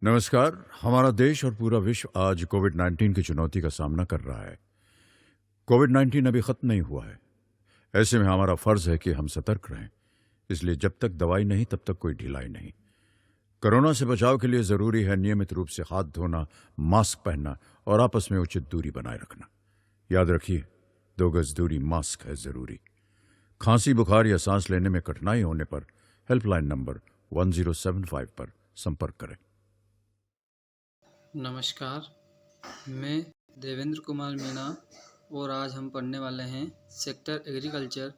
नमस्कार। हमारा देश और पूरा विश्व आज कोविड-19 की चुनौती का सामना कर रहा है। कोविड-19 अभी खत्म नहीं हुआ है। ऐसे में हमारा फर्ज है कि हम सतर्क रहें। इसलिए जब तक दवाई नहीं तब तक कोई ढिलाई नहीं। कोरोना से बचाव के लिए जरूरी है नियमित रूप से हाथ धोना, मास्क पहनना और आपस में उचित दूरी बनाए रखना। याद रखिए, 2 गज दूरी मास्क है जरूरी। खांसी, बुखार या सांस लेने में कठिनाई होने पर हेल्पलाइन नंबर 1075 पर संपर्क करें। नमस्कार, मैं देवेंद्र कुमार मीणा और आज हम पढ़ने वाले हैं सेक्टर एग्रीकल्चर,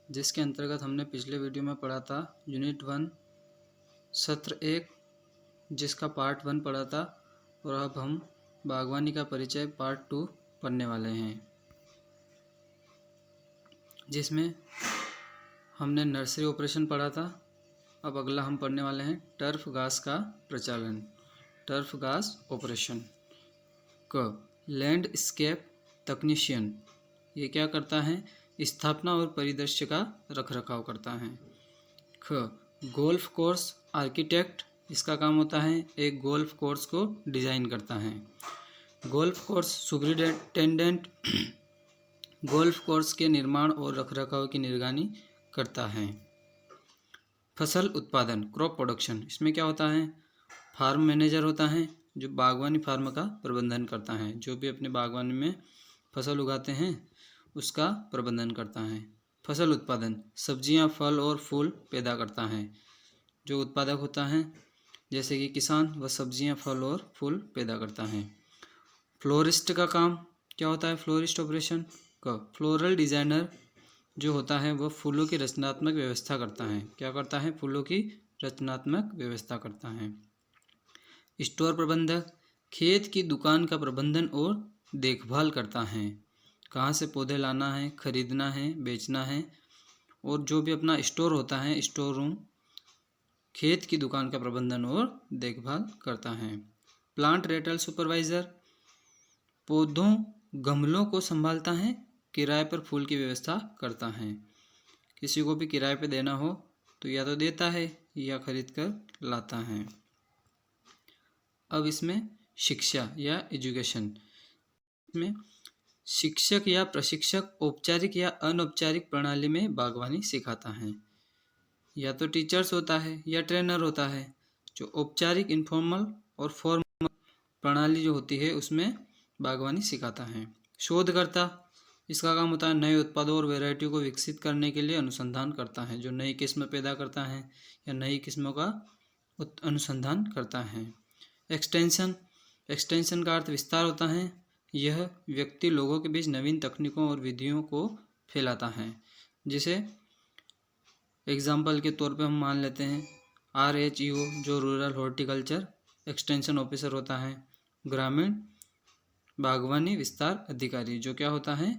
जिसके अंतर्गत हमने पिछले वीडियो में पढ़ा था यूनिट 1 सत्र 1, जिसका पार्ट 1 पढ़ा था। और अब हम बागवानी का परिचय पार्ट 2 पढ़ने वाले हैं, जिसमें हमने नर्सरी ऑपरेशन पढ़ा था। अब अगला हम पढ़ने वाले हैं टर्फ घास का प्रचालन, टर्फ घास ऑपरेशन। क लैंडस्केप तकनीशियन, ये क्या करता है? स्थापना और परिदृश्य का रखरखाव करता है। ख गोल्फ कोर्स आर्किटेक्ट, इसका काम होता है एक गोल्फ कोर्स को डिजाइन करता है। Golf course superintendent golf course के निर्माण और रखरखाव की निगरानी करता है। फसल उत्पादन क्रॉप प्रोडक्शन, इसमें क्या होता है? फार्म मैनेजर होता है जो बागवानी फार्म का प्रबंधन करता है, जो भी अपने बागवानी में फसल उगाते हैं उसका प्रबंधन करता है। फसल उत्पादन सब्जियां, फल और फूल पैदा करता है। जो उत्पादक होता है जैसे कि किसान, वह सब्जियां, फल और फूल पैदा करता है। फ्लोरिस्ट का काम क्या होता है? फ्लोरिस्ट ऑपरेशन का फ्लोरल डिजाइनर जो होता है वह फूलों की रचनात्मक व्यवस्था करता है। क्या करता है? फूलों की रचनात्मक व्यवस्था करता है। स्टोर प्रबंधक खेत की दुकान का प्रबंधन और देखभाल करता है। कहाँ से पौधे लाना है, खरीदना है, बेचना है, और जो भी अपना स्टोर होता है, स्टोर रूम, खेत की दुकान का प्रबंधन और देखभाल करता है। प्लांट रेटल सुपरवाइजर पौधों, गमलों को संभालता है, किराए पर फूल की व्यवस्था करता है। किसी को भी किराए पर देना हो तो या तो देता है या खरीद कर लाता है। अब इसमें शिक्षा या एजुकेशन में शिक्षक या प्रशिक्षक औपचारिक या अनौपचारिक प्रणाली में बागवानी सिखाता है। या तो टीचर्स होता है या ट्रेनर होता है। जो औपचारिक, इनफॉर्मल और फॉर्मल प्रणाली जो होती है उसमें बागवानी सिखाता है। शोधकर्ता, इसका काम होता है नए उत्पादों और वैरायटी को विकसित करने के लिए अनुसंधान करता है, जो नई किस्म पैदा करता है या नई किस्मों का अनुसंधान करता है। एक्सटेंशन का अर्थ विस्तार होता है। यह व्यक्ति लोगों के बीच नवीन तकनीकों और विधियों को फैलाता है। जिसे एग्जाम्पल के तौर पे हम मान लेते हैं RHEO जो रूरल हॉर्टिकल्चर एक्सटेंशन ऑफिसर होता है। ग्रामीण बागवानी विस्तार अधिकारी जो क्या होता है?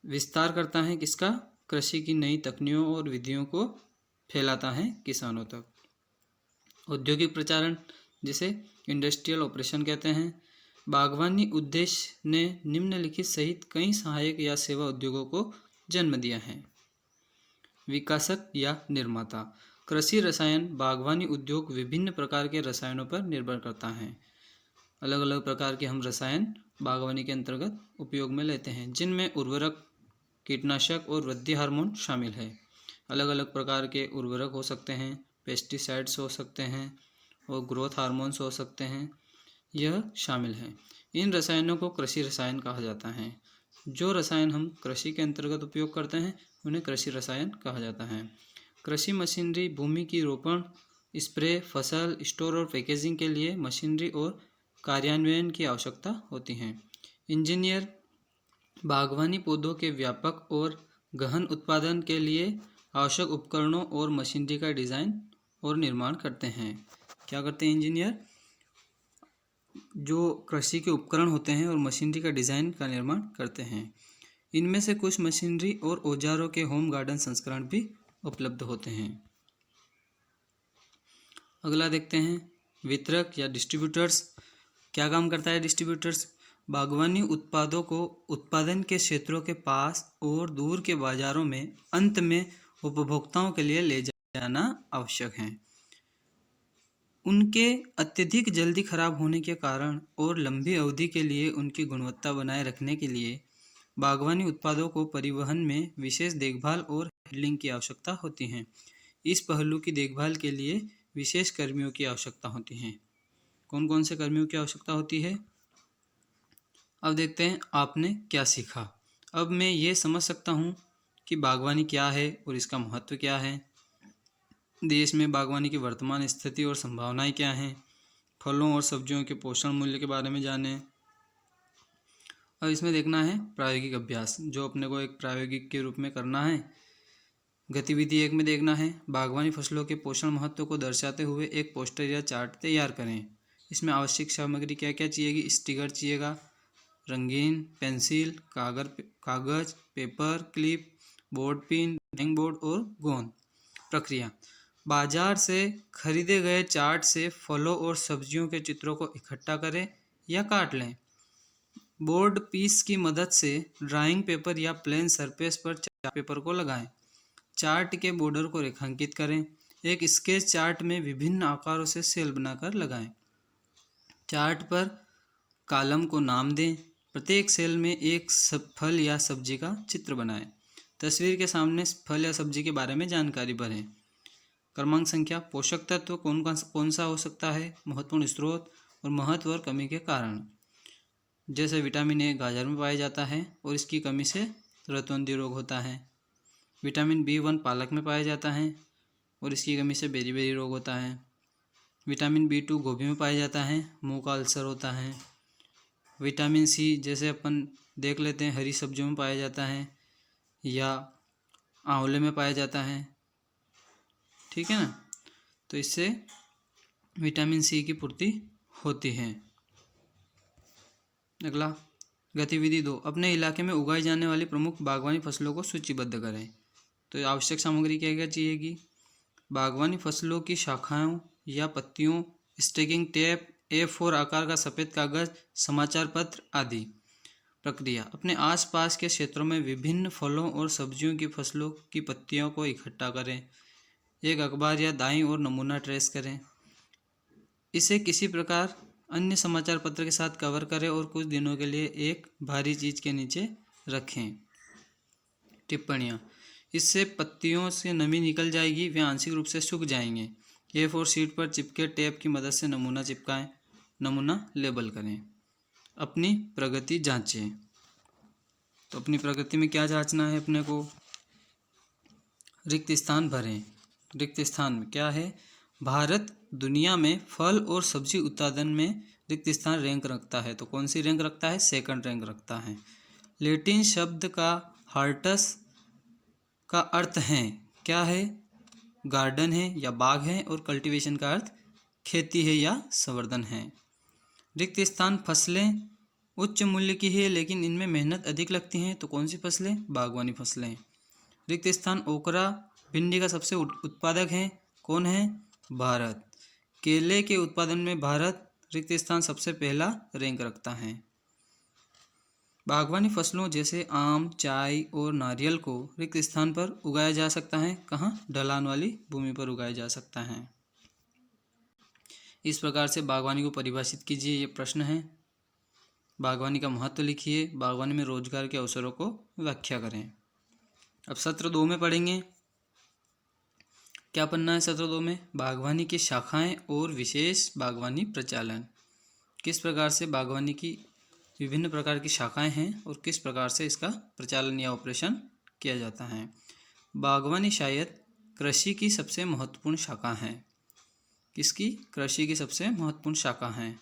विस्तार करता है किसका? कृषि की नई तकनीकों और विधियों को फैलाता है किसानों तक। औद्योगिक प्रचारण जिसे इंडस्ट्रियल ऑपरेशन कहते हैं। बागवानी उद्देश्य ने निम्नलिखित सहित कई सहायक या सेवा उद्योगों को जन्म दिया है। विकासक या निर्माता कृषि रसायन बागवानी उद्योग विभिन्न प्रकार के रसायनों पर निर्भर करता है। अलग अलग प्रकार के हम रसायन बागवानी के अंतर्गत उपयोग में लेते हैं, जिनमें उर्वरक, कीटनाशक और वृद्धि हार्मोन शामिल है। अलग अलग प्रकार के उर्वरक हो सकते हैं, पेस्टिसाइड्स हो सकते हैं और ग्रोथ हार्मोन्स हो सकते हैं, यह शामिल है। इन रसायनों को कृषि रसायन कहा जाता है। जो रसायन हम कृषि के अंतर्गत उपयोग करते हैं उन्हें कृषि रसायन कहा जाता है। कृषि मशीनरी भूमि की रोपण, स्प्रे, फसल स्टोर और पैकेजिंग के लिए मशीनरी और कार्यान्वयन की आवश्यकता होती है। इंजीनियर बागवानी पौधों के व्यापक और गहन उत्पादन के लिए आवश्यक उपकरणों और मशीनरी का डिज़ाइन और निर्माण करते हैं। क्या करते हैं इंजीनियर? जो कृषि के उपकरण होते हैं और मशीनरी का डिज़ाइन का निर्माण करते हैं। इनमें से कुछ मशीनरी और औजारों के होम गार्डन संस्करण भी उपलब्ध होते हैं। अगला देखते हैं वितरक या डिस्ट्रीब्यूटर्स। क्या काम करता है डिस्ट्रीब्यूटर्स? बागवानी उत्पादों को उत्पादन के क्षेत्रों के पास और दूर के बाजारों में अंत में उपभोक्ताओं के लिए ले जाना आवश्यक है। उनके अत्यधिक जल्दी खराब होने के कारण और लंबी अवधि के लिए उनकी गुणवत्ता बनाए रखने के लिए बागवानी उत्पादों को परिवहन में विशेष देखभाल और हैंडलिंग की आवश्यकता होती है। इस पहलू की देखभाल के लिए विशेष कर्मियों की आवश्यकता होती है। कौन कौन से कर्मियों की आवश्यकता होती है? अब देखते हैं आपने क्या सीखा। अब मैं ये समझ सकता हूँ कि बागवानी क्या है और इसका महत्व क्या है। देश में बागवानी की वर्तमान स्थिति और संभावनाएं क्या हैं। फलों और सब्जियों के पोषण मूल्य के बारे में जानें। अब इसमें देखना है प्रायोगिक अभ्यास, जो अपने को एक प्रायोगिक के रूप में करना है। गतिविधि 1 में देखना है बागवानी फसलों के पोषण महत्व को दर्शाते हुए एक पोस्टर या चार्ट तैयार करें। इसमें आवश्यक सामग्री क्या क्या चाहिएगी? स्टिकर चाहिएगा, रंगीन पेंसिल, कागज, paper clip, board pin, drawing board और गोंद। प्रक्रिया: बाजार से खरीदे गए चार्ट से फलों और सब्जियों के चित्रों को इकट्ठा करें या काट लें। बोर्ड पीस की मदद से ड्राइंग पेपर या प्लेन सरफेस पर चार्ट पेपर को लगाएं। चार्ट के बॉर्डर को रेखांकित करें। एक स्केच चार्ट में विभिन्न आकारों से सेल बनाकर लगाएं। चार्ट पर कॉलम को नाम दें। प्रत्येक सेल में एक फल या सब्जी का चित्र बनाएं। तस्वीर के सामने फल या सब्जी के बारे में जानकारी भरें। क्रमांक संख्या: पोषक तत्व कौन सा हो सकता है, महत्वपूर्ण स्रोत और महत्व और कमी के कारण। जैसे विटामिन ए गाजर में पाया जाता है और इसकी कमी से रतौंधी रोग होता है। विटामिन B1 पालक में पाया जाता है और इसकी कमी से बेरी रोग होता है। विटामिन B2 गोभी में पाया जाता है, मुंह का अल्सर होता है। विटामिन C जैसे अपन देख लेते हैं हरी सब्जियों में पाया जाता है या आंवले में पाया जाता है, ठीक है ना। तो इससे विटामिन C की पूर्ति होती है। अगला गतिविधि 2, अपने इलाके में उगाई जाने वाली प्रमुख बागवानी फसलों को सूचीबद्ध करें। तो आवश्यक सामग्री क्या क्या चाहिएगी? बागवानी फसलों की शाखाओं या पत्तियों, स्टैकिंग टेप, A4 आकार का सफ़ेद कागज, समाचार पत्र आदि। प्रक्रिया: अपने आसपास के क्षेत्रों में विभिन्न फलों और सब्जियों की फसलों की पत्तियों को इकट्ठा करें। एक अखबार या दाईं और नमूना ट्रेस करें। इसे किसी प्रकार अन्य समाचार पत्र के साथ कवर करें और कुछ दिनों के लिए एक भारी चीज़ के नीचे रखें। टिप्पणियाँ: इससे पत्तियों से नमी निकल जाएगी, वे आंशिक रूप से सूख जाएंगे। A4 शीट पर चिपके टेप की मदद से नमूना चिपकाएं। नमूना लेबल करें। अपनी प्रगति जांचें। तो अपनी प्रगति में क्या जांचना है अपने को? रिक्त स्थान भरें। रिक्त स्थान में क्या है? भारत दुनिया में फल और सब्जी उत्पादन में रिक्त स्थान रैंक रखता है। तो कौन सी रैंक रखता है? 2nd रैंक रखता है। लैटिन शब्द का हार्टस का अर्थ है क्या है? गार्डन है या बाग है, और कल्टीवेशन का अर्थ खेती है या संवर्धन है। रिक्त स्थान फसलें उच्च मूल्य की है लेकिन इनमें मेहनत अधिक लगती है। तो कौन सी फसलें? बागवानी फसलें। रिक्त स्थान ओकरा भिंडी का सबसे उत्पादक है। कौन है? भारत। केले के उत्पादन में भारत रिक्त स्थान सबसे पहला रैंक रखता है। बागवानी फसलों जैसे आम, चाय और नारियल को रिक्त स्थान पर उगाया जा सकता है। कहाँ? ढलान वाली भूमि पर उगाया जा सकता है। इस प्रकार से बागवानी को परिभाषित कीजिए। ये प्रश्न है। बागवानी का महत्व लिखिए। बागवानी में रोजगार के अवसरों को व्याख्या करें। अब सत्र 2 में पढ़ेंगे। क्या पढ़ना है सत्र 2 में? बागवानी की शाखाएं और विशेष बागवानी प्रचालन। किस प्रकार से बागवानी की विभिन्न प्रकार की शाखाएं हैं और किस प्रकार से इसका प्रचालन या ऑपरेशन किया जाता है। बागवानी शायद कृषि की सबसे महत्वपूर्ण शाखा है। किसकी? कृषि की सबसे महत्वपूर्ण शाखा है।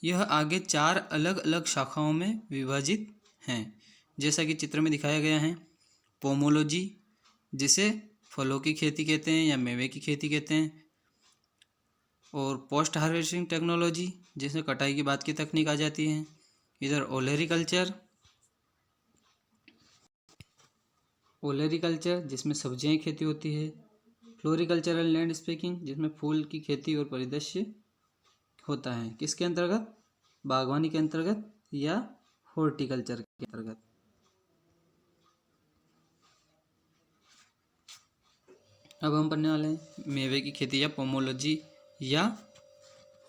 यह आगे 4 अलग अलग शाखाओं में विभाजित हैं, जैसा कि चित्र में दिखाया गया है। पोमोलॉजी, जिसे फलों की खेती कहते हैं या मेवे की खेती कहते हैं, और पोस्ट हार्वेस्टिंग टेक्नोलॉजी, जिसमें कटाई के बाद की तकनीक आ जाती है। इधर ओलेरिकल्चर, जिसमें सब्जियां की खेती होती है। फ्लोरिकल्चर एंड लैंडस्केपिंग, जिसमें फूल की खेती और परिदृश्य होता है। किसके अंतर्गत? बागवानी के अंतर्गत या हॉर्टिकल्चर के अंतर्गत। अब हम पढ़ने वाले हैं मेवे की खेती या पोमोलॉजी या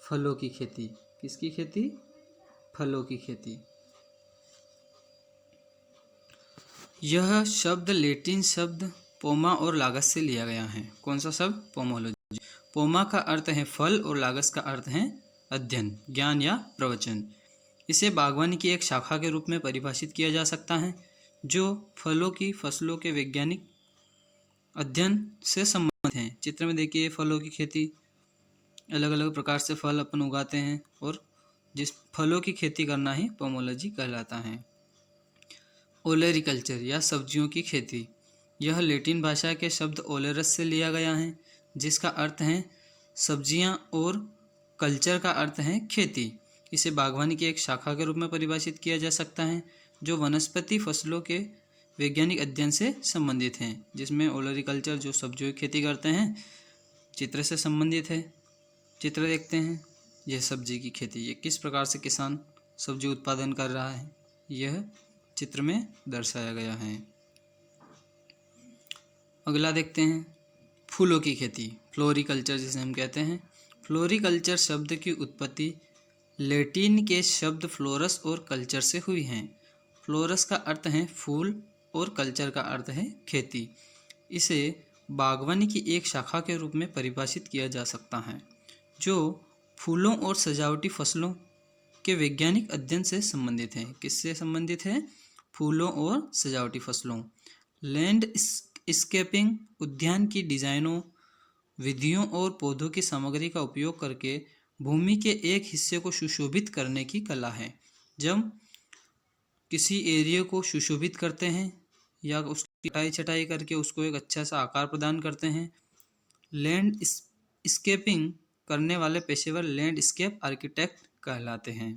फलों की खेती। किसकी खेती? फलों की खेती। यह शब्द लैटिन शब्द पोमा और लागस से लिया गया है। कौन सा शब्द? पोमोलॉजी। पोमा का अर्थ है फल और लागस का अर्थ है अध्ययन, ज्ञान या प्रवचन। इसे बागवानी की एक शाखा के रूप में परिभाषित किया जा सकता है जो फलों की फसलों के वैज्ञानिक अध्ययन से संबंधित हैं। चित्र में देखिए फलों की खेती, अलग अलग प्रकार से फल अपन उगाते हैं और जिस फलों की खेती करना ही पोमोलॉजी कहलाता है। ओलेरिकल्चर या सब्जियों की खेती। यह लैटिन भाषा के शब्द ओलेरस से लिया गया है जिसका अर्थ है सब्जियां और कल्चर का अर्थ है खेती। इसे बागवानी की एक शाखा के रूप में परिभाषित किया जा सकता है जो वनस्पति फसलों के वैज्ञानिक अध्ययन से संबंधित हैं, जिसमें ओलेरिकल्चर जो सब्जियों की खेती करते हैं चित्र से संबंधित है। चित्र देखते हैं। यह सब्जी की खेती, ये किस प्रकार से किसान सब्जी उत्पादन कर रहा है, यह चित्र में दर्शाया गया है। अगला देखते हैं फूलों की खेती, फ्लोरिकल्चर जिसे हम कहते हैं। फ्लोरिकल्चर शब्द की उत्पत्ति लैटिन के शब्द फ्लोरस और कल्चर से हुई है। फ्लोरस का अर्थ है फूल और कल्चर का अर्थ है खेती। इसे बागवानी की एक शाखा के रूप में परिभाषित किया जा सकता है जो फूलों और सजावटी फसलों के वैज्ञानिक अध्ययन से संबंधित है। किससे संबंधित है? फूलों और सजावटी फसलों। लैंड स्केपिंग उद्यान की डिजाइनों, विधियों और पौधों की सामग्री का उपयोग करके भूमि के एक हिस्से को सुशोभित करने की कला है। जब किसी एरिया को सुशोभित करते हैं या उसकी कटाई छटाई करके उसको एक अच्छा सा आकार प्रदान करते हैं। लैंड स्केपिंग करने वाले पेशेवर लैंडस्केप आर्किटेक्ट कहलाते हैं।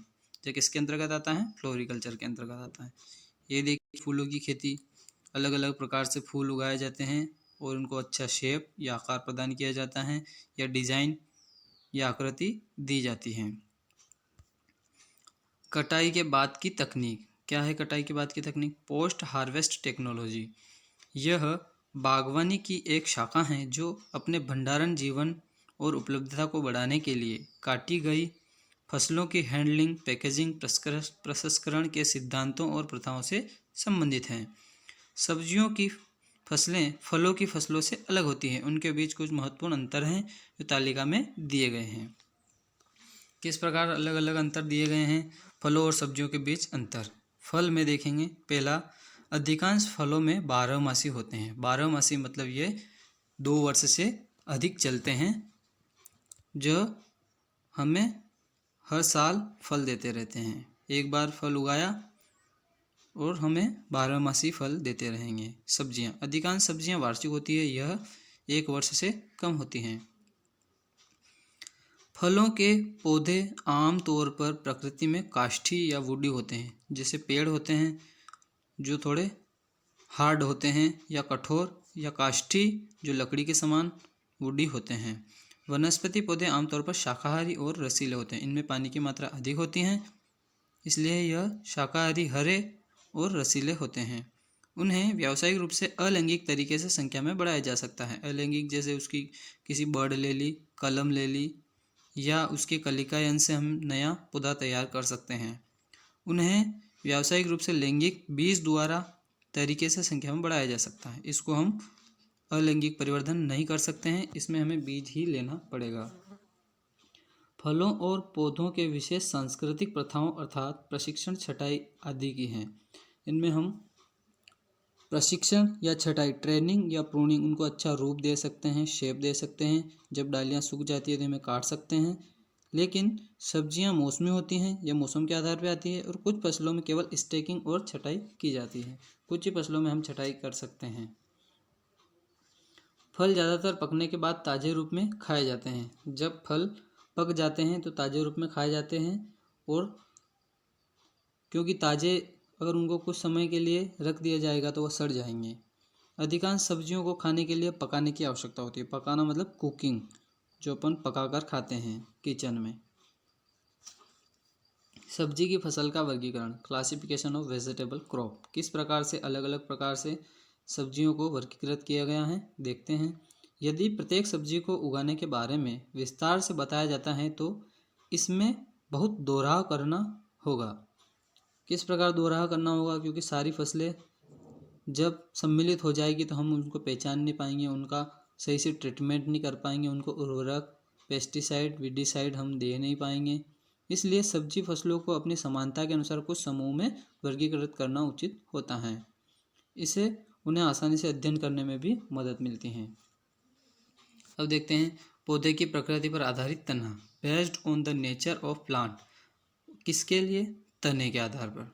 जो किसके अंतर्गत आता है? फ्लोरिकल्चर के अंतर्गत आता है। ये देखिए फूलों की खेती, अलग अलग प्रकार से फूल उगाए जाते हैं और उनको अच्छा शेप या आकार प्रदान किया जाता है या डिजाइन या आकृति दी जाती है। कटाई के बाद की तकनीक। क्या है कटाई के बाद की तकनीक? Post harvest technology. यह बागवानी की एक शाखा है जो अपने भंडारण जीवन और उपलब्धता को बढ़ाने के लिए काटी गई फसलों की हैंडलिंग, पैकेजिंग, प्रसंस्करण के सिद्धांतों और प्रथाओं से संबंधित है। सब्जियों की फसलें फलों की फसलों से अलग होती हैं। उनके बीच कुछ महत्वपूर्ण अंतर हैं जो तालिका में दिए गए हैं। किस प्रकार अलग अलग अंतर दिए गए हैं फलों और सब्जियों के बीच अंतर? फल में देखेंगे, पहला, अधिकांश फलों में 12मासी होते हैं। 12मासी मतलब ये 2 वर्ष से अधिक चलते हैं, जो हमें हर साल फल देते रहते हैं। एक बार फल उगाया और हमें 12मासी फल देते रहेंगे। सब्जियां, अधिकांश सब्जियां वार्षिक होती है, यह 1 वर्ष से कम होती हैं। फलों के पौधे आम तौर पर प्रकृति में काष्ठी या वुडी होते हैं। जैसे पेड़ होते हैं जो थोड़े हार्ड होते हैं या कठोर, या काष्ठी जो लकड़ी के समान वुडी होते हैं। वनस्पति पौधे आमतौर पर शाकाहारी और रसीले होते हैं। इनमें पानी की मात्रा अधिक होती है, इसलिए यह शाकाहारी, हरे और रसीले होते हैं। उन्हें व्यावसायिक रूप से अलैंगिक तरीके से संख्या में बढ़ाया जा सकता है। अलैंगिक जैसे उसकी किसी बर्ड ले ली, कलम ले ली, या उसके कलिका यंत्र से हम नया पौधा तैयार कर सकते हैं। उन्हें व्यावसायिक रूप से लैंगिक बीज द्वारा तरीके से संख्या में बढ़ाया जा सकता है। इसको हम अलैंगिक परिवर्धन नहीं कर सकते हैं, इसमें हमें बीज ही लेना पड़ेगा। फलों और पौधों के विशेष सांस्कृतिक प्रथाओं अर्थात प्रशिक्षण, छटाई आदि की हैं। इनमें हम प्रशिक्षण या छटाई, ट्रेनिंग या प्रूनिंग, उनको अच्छा रूप दे सकते हैं, शेप दे सकते हैं। जब डालियाँ सूख जाती है तो इन्हें काट सकते हैं। लेकिन सब्जियां मौसमी होती हैं या मौसम के आधार पर आती है, और कुछ फसलों में केवल स्टैकिंग और छटाई की जाती है। कुछ ही फसलों में हम छटाई कर सकते हैं। फल ज़्यादातर पकने के बाद ताज़े रूप में खाए जाते हैं। जब फल पक जाते हैं तो ताज़े रूप में खाए जाते हैं, और क्योंकि ताज़े अगर उनको कुछ समय के लिए रख दिया जाएगा तो वह सड़ जाएंगे। अधिकांश सब्जियों को खाने के लिए पकाने की आवश्यकता होती है। पकाना मतलब कुकिंग, जो अपन पकाकर खाते हैं किचन में। सब्जी की फसल का वर्गीकरण, क्लासिफिकेशन ऑफ वेजिटेबल क्रॉप। किस प्रकार से अलग अलग प्रकार से सब्जियों को वर्गीकृत किया गया है देखते हैं। यदि प्रत्येक सब्जी को उगाने के बारे में विस्तार से बताया जाता है तो इसमें बहुत दोहराव करना होगा। किस प्रकार दोहराव करना होगा? क्योंकि सारी फसलें जब सम्मिलित हो जाएगी तो हम उनको पहचान नहीं पाएंगे, उनका सही से ट्रीटमेंट नहीं कर पाएंगे, उनको उर्वरक, पेस्टिसाइड, विडिसाइड हम दे नहीं पाएंगे। इसलिए सब्जी फसलों को अपनी समानता के अनुसार कुछ समूह में वर्गीकृत करना उचित होता है। इससे उन्हें आसानी से अध्ययन करने में भी मदद मिलती है। अब देखते हैं पौधे की प्रकृति पर आधारित तना, based on the nature of plant. किसके लिए? तने के आधार पर।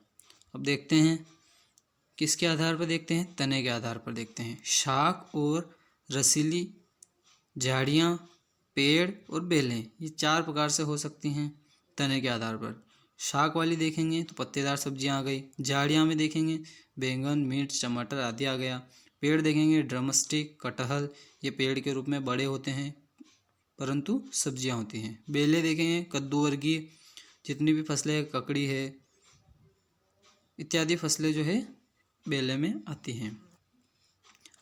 अब देखते हैं किसके आधार पर देखते हैं? तने के आधार पर देखते हैं। शाख और रसीली झाड़ियाँ, पेड़ और बेलें, ये 4 प्रकार से हो सकती हैं तने के आधार पर। शाख वाली देखेंगे तो पत्तेदार सब्जियां आ गई। झाड़ियाँ में देखेंगे बैंगन, मिर्च, टमाटर आदि आ गया। पेड़ देखेंगे ड्रमस्टिक, कटहल, ये पेड़ के रूप में बड़े होते हैं परंतु सब्जियां होती हैं। बेलें देखेंगे कद्दू वर्गीय जितनी भी फसलें, ककड़ी है इत्यादि फसलें जो है बेले में आती हैं।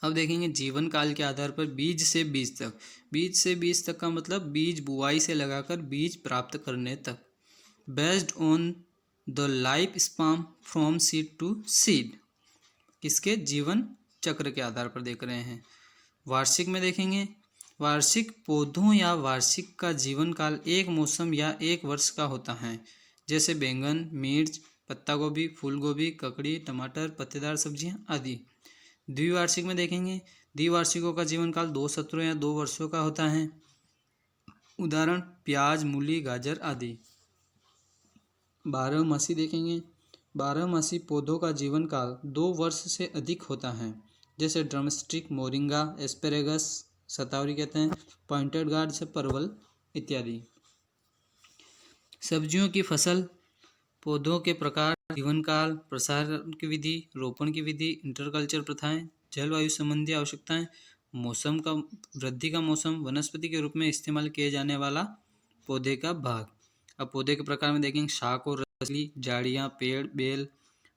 अब देखेंगे जीवन काल के आधार पर बीज से बीज तक। बीज से बीज तक का मतलब बीज बुआई से लगाकर बीज प्राप्त करने तक। Based on the life span from seed to seed, किसके? जीवन चक्र के आधार पर देख रहे हैं। वार्षिक में देखेंगे वार्षिक पौधों या वार्षिक का जीवन काल एक मौसम या एक वर्ष का होता है, जैसे बैंगन, मिर्च, पत्ता गोभी, फूल गोभी, ककड़ी, टमाटर, पत्तेदार सब्जियां आदि। द्विवार्षिक में देखेंगे द्विवार्षिकों का जीवन काल 2 सत्रों या 2 वर्षों का होता है, उदाहरण प्याज, मूली, गाजर आदि। 12मासी देखेंगे 12मासी पौधों का जीवन काल 2 वर्ष से अधिक होता है, जैसे ड्रमस्टिक, मोरिंगा, एस्पेरेगस, शतावरी कहते हैं, पॉइंटेड गार्ड से परवल इत्यादि। सब्जियों की फसल, पौधों के प्रकार, जीवन काल, प्रसार की विधि, रोपण की विधि, इंटरकल्चर प्रथाएं, जलवायु संबंधी आवश्यकताएं, मौसम का वृद्धि का मौसम, वनस्पति के रूप में इस्तेमाल किए जाने वाला पौधे का भाग। अब पौधे के प्रकार में देखेंगे शाख और रसली, झाड़ियाँ, पेड़, बेल।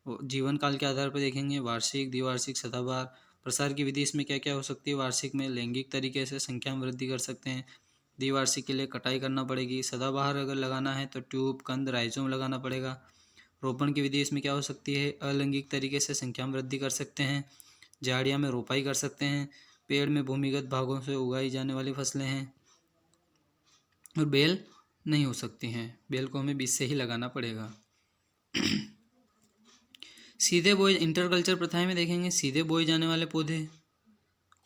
जीवन काल के आधार पर देखेंगे वार्षिक, द्विवार्षिक, सदाबहार। प्रसार की विधि इसमें क्या क्या हो सकती है? वार्षिक में लैंगिक तरीके से संख्या में वृद्धि कर सकते हैं, द्विवार्षिक के लिए कटाई करना पड़ेगी, सदाबहार अगर लगाना है तो ट्यूब, कंद, राइजोम लगाना पड़ेगा। रोपण की विधि इसमें क्या हो सकती है? अलैंगिक तरीके से संख्या में वृद्धि कर सकते हैं, झाड़ियाँ में रोपाई कर सकते हैं, पेड़ में भूमिगत भागों से उगाई जाने वाली फसलें हैं, और बेल नहीं हो सकती हैं, बेल को हमें बीज से ही लगाना पड़ेगा। सीधे बोए इंटरकल्चर प्रथाएं में देखेंगे सीधे बोए जाने वाले पौधे,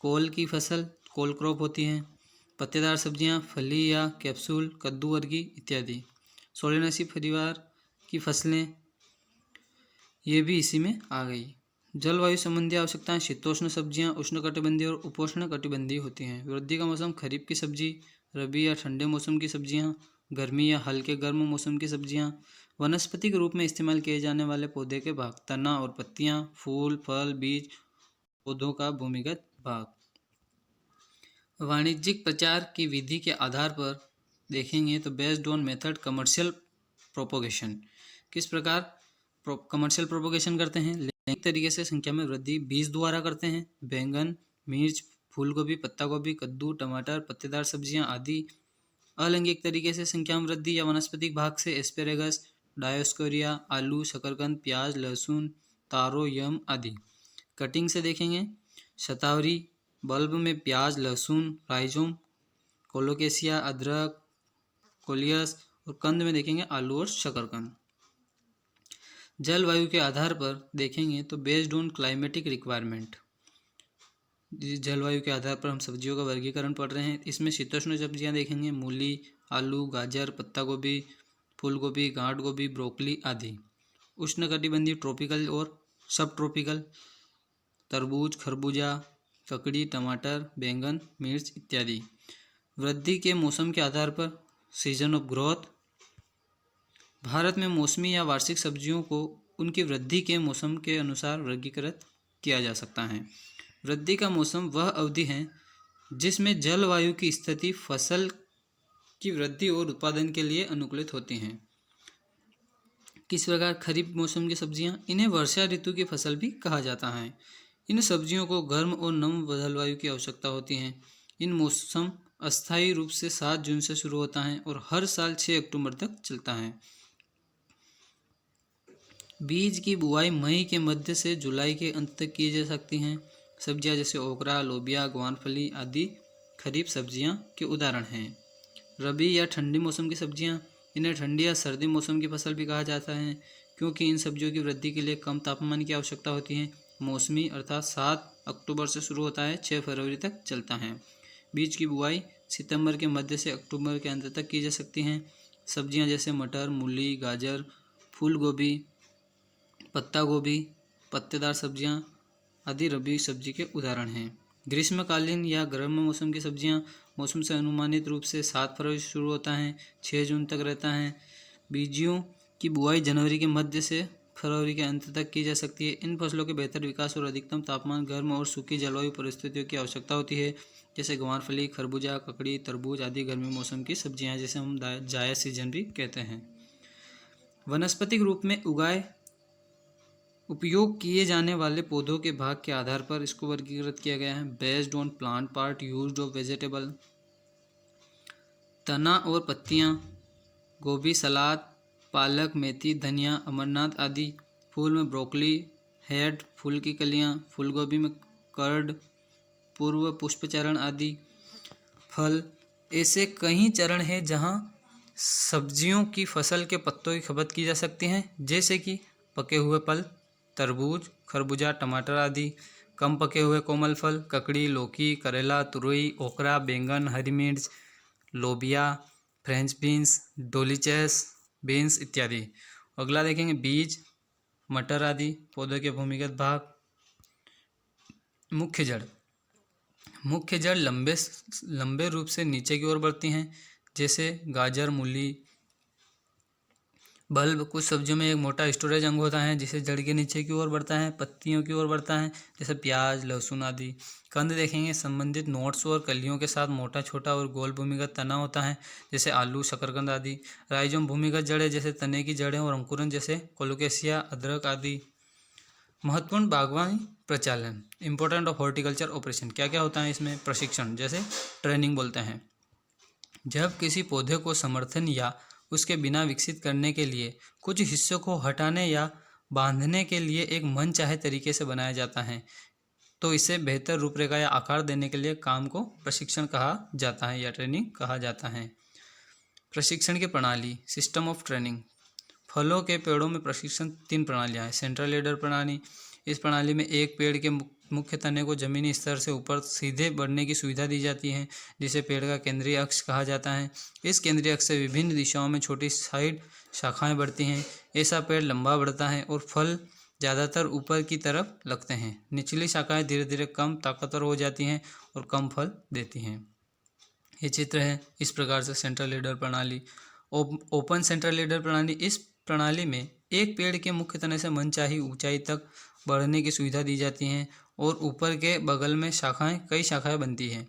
कोल की फसल, कोल क्रॉप होती हैं, पत्तेदार सब्जियां, फली या कैप्सूल, कद्दू वर्गीय इत्यादि। सोलेनासी परिवार की फसलें, ये भी इसी में आ गई। जलवायु संबंधी आवश्यकताएं, शीतोष्ण सब्जियां उष्णकटिबंधीय और उपोष्ण कटिबंधीय होती हैं। वृद्धि का मौसम, खरीफ की सब्जी, रबी या ठंडे मौसम की सब्जियां, गर्मी या हल्के गर्म मौसम की सब्जियां। वनस्पति के रूप में इस्तेमाल किए जाने वाले पौधे के भाग, तना और पत्तियां, फूल, फल, बीज, पौधों का भूमिगत भाग। वाणिज्यिक प्रचार की विधि के आधार पर देखेंगे तो based on method commercial propagation. किस प्रकार कमर्शियल प्रोपोगेशन करते हैं? लैंगिक तरीके से संख्या में वृद्धि बीज द्वारा करते हैं, बैंगन, मिर्च, फूल गोभी, पत्ता गोभी, कद्दू, टमाटर, पत्तेदार सब्जियां आदि। अलैंगिक तरीके से संख्या में वृद्धि या वनस्पतिक भाग से एस्पेरेगस, डायोस्कोरिया, आलू, शकरकंद, प्याज, लहसुन, तारो, यम आदि। कटिंग से देखेंगे शतावरी, बल्ब में प्याज, लहसुन, राइजोम, कोलोकेशिया, अदरक, कोलियस, और कंद में देखेंगे आलू और शकरकंद। जलवायु के आधार पर देखेंगे तो बेस्ड ऑन क्लाइमेटिक रिक्वायरमेंट, जलवायु के आधार पर हम सब्जियों का वर्गीकरण पढ़ रहे हैं। इसमें शीतोष्ण सब्जियां देखेंगे मूली, आलू, गाजर, पत्ता गोभी, फूल गोभी, गांठ गोभी, ब्रोकली आदि। उष्णकटिबंधीय ट्रॉपिकल और सब ट्रॉपिकल, तरबूज, खरबूजा, ककड़ी, टमाटर, बैंगन, मिर्च इत्यादि। वृद्धि के मौसम के आधार पर सीजन ऑफ ग्रोथ, भारत में मौसमी या वार्षिक सब्जियों को उनकी वृद्धि के मौसम के अनुसार वर्गीकृत किया जा सकता है। वृद्धि का मौसम वह अवधि है जिसमें जलवायु की स्थिति फसल की वृद्धि और उत्पादन के लिए अनुकूलित होती हैं। किस प्रकार? खरीफ मौसम की सब्जियां, इन्हें वर्षा ऋतु की फसल भी कहा जाता है। इन सब्जियों को गर्म और नम जलवायु की आवश्यकता होती है। इन मौसम अस्थायी रूप से 7 जून से शुरू होता है और हर साल 6 अक्टूबर तक चलता है। बीज की बुआई मई के मध्य से जुलाई के अंत तक की जा सकती हैं। सब्जियां जैसे ओकरा, लोबिया, ग्वारफली आदि खरीफ सब्जियां के उदाहरण हैं। रबी या ठंडी मौसम की सब्जियां, इन्हें ठंडी या सर्दी मौसम की फसल भी कहा जाता है क्योंकि इन सब्जियों की वृद्धि के लिए कम तापमान की आवश्यकता होती है। मौसमी अर्थात 7 अक्टूबर से शुरू होता है, 6 फरवरी तक चलता है। बीज की बुआई सितंबर के मध्य से अक्टूबर के अंत तक की जा सकती हैं। सब्जियां जैसे मटर, मूली, गाजर, फूल गोभी, पत्ता गोभी, पत्तेदार सब्जियां आदि रबी सब्जी के उदाहरण हैं। ग्रीष्मकालीन या गर्म मौसम की सब्जियां मौसम से अनुमानित रूप से 7 फरवरी से शुरू होता है, 6 जून तक रहता है। बीजियों की बुआई जनवरी के मध्य से फरवरी के अंत तक की जा सकती है। इन फसलों के बेहतर विकास और अधिकतम तापमान, गर्म और सूखी जलवायु परिस्थितियों की आवश्यकता होती है। जैसे ग्वारफली, खरबूजा, ककड़ी, तरबूज आदि गर्मी मौसम की सब्जियां जिसे हम जायद सीजन भी कहते हैं। वनस्पतिक रूप में उगाए उपयोग किए जाने वाले पौधों के भाग के आधार पर इसको वर्गीकृत किया गया है। Based on plant part used of vegetable, तना और पत्तियां, गोभी, सलाद, पालक, मेथी, धनिया, अमरनाथ आदि। फूल में ब्रोकली, हेड, फूल की कलियां, फूलगोभी में कर्ड, पूर्व पुष्पचरण आदि। फल, ऐसे कई चरण हैं जहां सब्जियों की फसल के पत्तों की खपत की जा सकती है, जैसे कि पके हुए फल, तरबूज, खरबूजा, टमाटर आदि। कम पके हुए कोमल फल, ककड़ी, लौकी, करेला, तुरई, ओकरा, बैंगन, हरी मिर्च, लोबिया, फ्रेंच बीन्स, डोलिचेस बीन्स इत्यादि। अगला देखेंगे बीज, मटर आदि। पौधे के भूमिगत भाग, मुख्य जड़। मुख्य जड़ लंबे रूप से नीचे की ओर बढ़ती हैं, जैसे गाजर, मूली। बल्ब, कुछ सब्जियों में एक मोटा स्टोरेज अंग होता है जिसे जड़ के नीचे की ओर बढ़ता है, पत्तियों की ओर बढ़ता है, जैसे प्याज, लहसुन आदि। कंद देखेंगे, संबंधित नोट्स और कलियों के साथ मोटा, छोटा और गोल भूमिगत तना होता है, जैसे आलू, शकरकंद आदि। राइजोम, भूमिगत जड़ें जैसे तने की जड़ें और अंकुरन जैसे कोलोकेशिया, अदरक आदि। महत्वपूर्ण बागवानी प्रचालन, इंपॉर्टेंट ऑफ हॉर्टिकल्चर ऑपरेशन। क्या क्या होता है इसमें? प्रशिक्षण, जैसे ट्रेनिंग बोलते हैं। जब किसी पौधे को समर्थन या उसके बिना विकसित करने के लिए कुछ हिस्सों को हटाने या बांधने के लिए एक मनचाहे तरीके से बनाया जाता है, तो इसे बेहतर रूपरेखा या आकार देने के लिए काम को प्रशिक्षण कहा जाता है या ट्रेनिंग कहा जाता है। प्रशिक्षण की प्रणाली, सिस्टम ऑफ ट्रेनिंग। फलों के पेड़ों में प्रशिक्षण 3 प्रणालियाँ हैं। सेंट्रल लेडर प्रणाली, इस प्रणाली में एक पेड़ के मुख्य तने को जमीनी स्तर से ऊपर सीधे बढ़ने की सुविधा दी जाती है, जिसे पेड़ का केंद्रीय अक्ष कहा जाता है। इस केंद्रीय अक्ष से विभिन्न दिशाओं में छोटी साइड शाखाएं बढ़ती हैं। ऐसा पेड़ लंबा बढ़ता है और फल ज़्यादातर ऊपर की तरफ लगते हैं। निचली शाखाएं धीरे धीरे कम ताकतवर हो जाती हैं और कम फल देती हैं। ये चित्र है इस प्रकार से सेंट्रल लीडर प्रणाली। ओपन सेंट्रल लीडर प्रणाली, इस प्रणाली में एक पेड़ के मुख्य तने से मनचाही ऊंचाई तक बढ़ने की सुविधा दी जाती है और ऊपर के बगल में कई शाखाएं बनती हैं,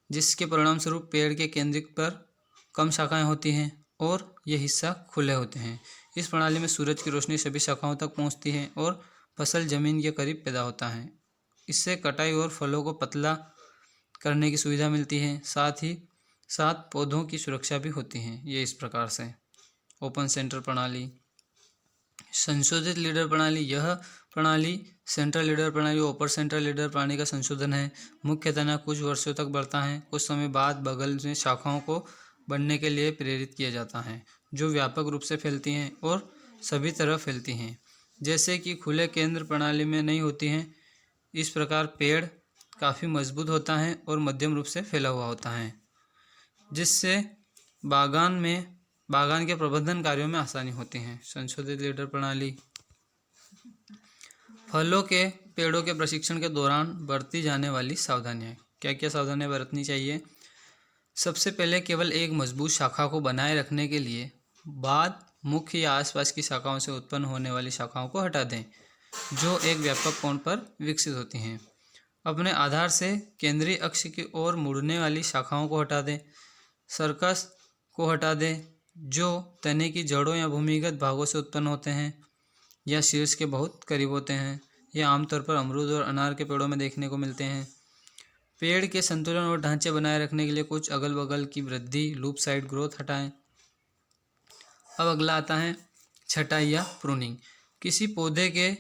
जिसके परिणामस्वरूप पेड़ के केंद्र पर कम शाखाएं होती हैं और ये हिस्सा खुले होते हैं। इस प्रणाली में सूरज की रोशनी सभी शाखाओं तक पहुंचती है और फसल जमीन के करीब पैदा होता है। इससे कटाई और फलों को पतला करने की सुविधा मिलती है, साथ ही साथ पौधों की सुरक्षा भी होती है। ये इस प्रकार से ओपन सेंटर प्रणाली। संशोधित लीडर प्रणाली, यह प्रणाली सेंट्रल लीडर प्रणाली और अपर सेंट्रल लीडर प्रणाली का संशोधन है। मुख्य तना कुछ वर्षों तक बढ़ता है, कुछ समय बाद बगल में शाखाओं को बढ़ने के लिए प्रेरित किया जाता है, जो व्यापक रूप से फैलती हैं और सभी तरफ फैलती हैं, जैसे कि खुले केंद्र प्रणाली में नहीं होती हैं। इस प्रकार पेड़ काफ़ी मजबूत होता है और मध्यम रूप से फैला हुआ होता है, जिससे बागान के प्रबंधन कार्यों में आसानी होती है। संशोधित लीडर प्रणाली। फलों के पेड़ों के प्रशिक्षण के दौरान बरती जाने वाली सावधानियाँ। क्या क्या सावधानियाँ बरतनी चाहिए? सबसे पहले केवल एक मजबूत शाखा को बनाए रखने के लिए बाद मुख्य या आसपास की शाखाओं से उत्पन्न होने वाली शाखाओं को हटा दें, जो एक व्यापक कोण पर विकसित होती हैं। अपने आधार से केंद्रीय अक्ष की ओर मुड़ने वाली शाखाओं को हटा दें। सर्कस को हटा दें, जो तने की जड़ों या भूमिगत भागों से उत्पन्न होते हैं या शीर्ष के बहुत करीब होते हैं। यह आमतौर पर अमरूद और अनार के पेड़ों में देखने को मिलते हैं। पेड़ के संतुलन और ढांचे बनाए रखने के लिए कुछ अगल बगल की वृद्धि, लूप साइड ग्रोथ हटाएं। अब अगला आता है छटाई या प्रूनिंग। किसी पौधे के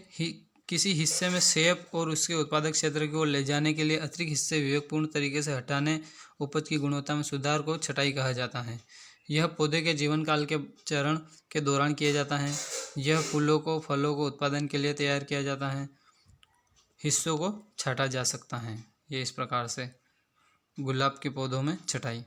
किसी हिस्से में शेप और उसके उत्पादक क्षेत्र की ओर ले जाने के लिए अतिरिक्त हिस्से विवेकपूर्ण तरीके से हटाने उपज की गुणवत्ता में सुधार को छटाई कहा जाता है। यह पौधे के जीवन काल के चरण के दौरान किया जाता है। यह फूलों को फलों को उत्पादन के लिए तैयार किया जाता है। हिस्सों को छाटा जा सकता है। ये इस प्रकार से गुलाब के पौधों में छटाई।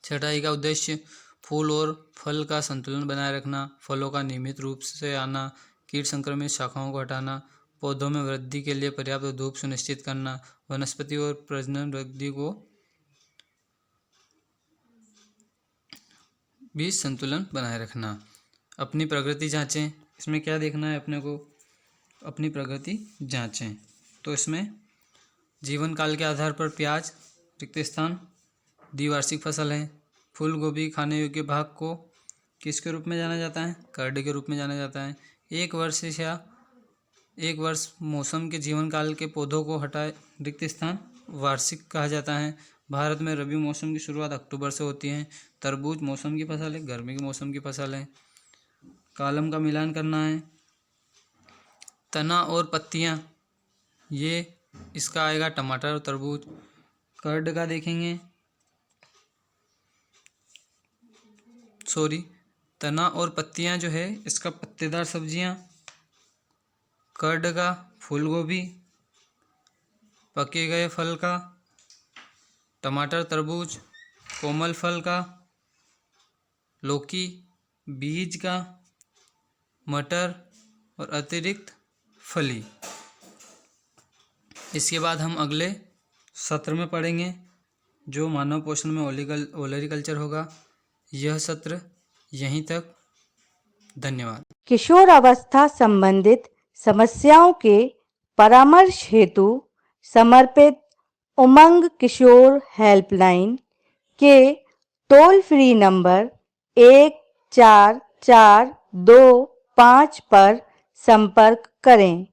छटाई का उद्देश्य फूल और फल का संतुलन बनाए रखना, फलों का नियमित रूप से आना, कीट संक्रमित शाखाओं को हटाना, पौधों में वृद्धि के लिए पर्याप्त धूप सुनिश्चित करना, वनस्पति और प्रजनन वृद्धि को भी संतुलन बनाए रखना। अपनी प्रगति जांचें। इसमें क्या देखना है अपने को? अपनी प्रगति जांचें। तो इसमें जीवन काल के आधार पर प्याज रिक्त स्थान द्विवार्षिक फसल है। फूल गोभी खाने योग्य भाग को किसके रूप में जाना जाता है? कर्ड के रूप में जाना जाता है। एक वर्ष मौसम के जीवन काल के पौधों को हटाए रिक्त स्थान वार्षिक कहा जाता है। भारत में रबी मौसम की शुरुआत अक्टूबर से होती है। तरबूज मौसम की फसल है, गर्मी के मौसम की फसल है। कालम का मिलान करना है। तना और पत्तियां, ये इसका आएगा टमाटर और तरबूज। कर्ड का देखेंगे, तना और पत्तियां जो है इसका पत्तेदार सब्जियां। कर्ड का फूल गोभी, पके गए फल का टमाटर तरबूज, कोमल फल का लौकी, बीज का मटर और अतिरिक्त फली। इसके बाद हम अगले सत्र में पढ़ेंगे जो मानव पोषण में ओलेरिकल्चर होगा। यह सत्र यहीं तक। धन्यवाद। किशोर अवस्था संबंधित समस्याओं के परामर्श हेतु समर्पित उमंग किशोर हेल्पलाइन के टोल फ्री नंबर 144225 पर संपर्क करें।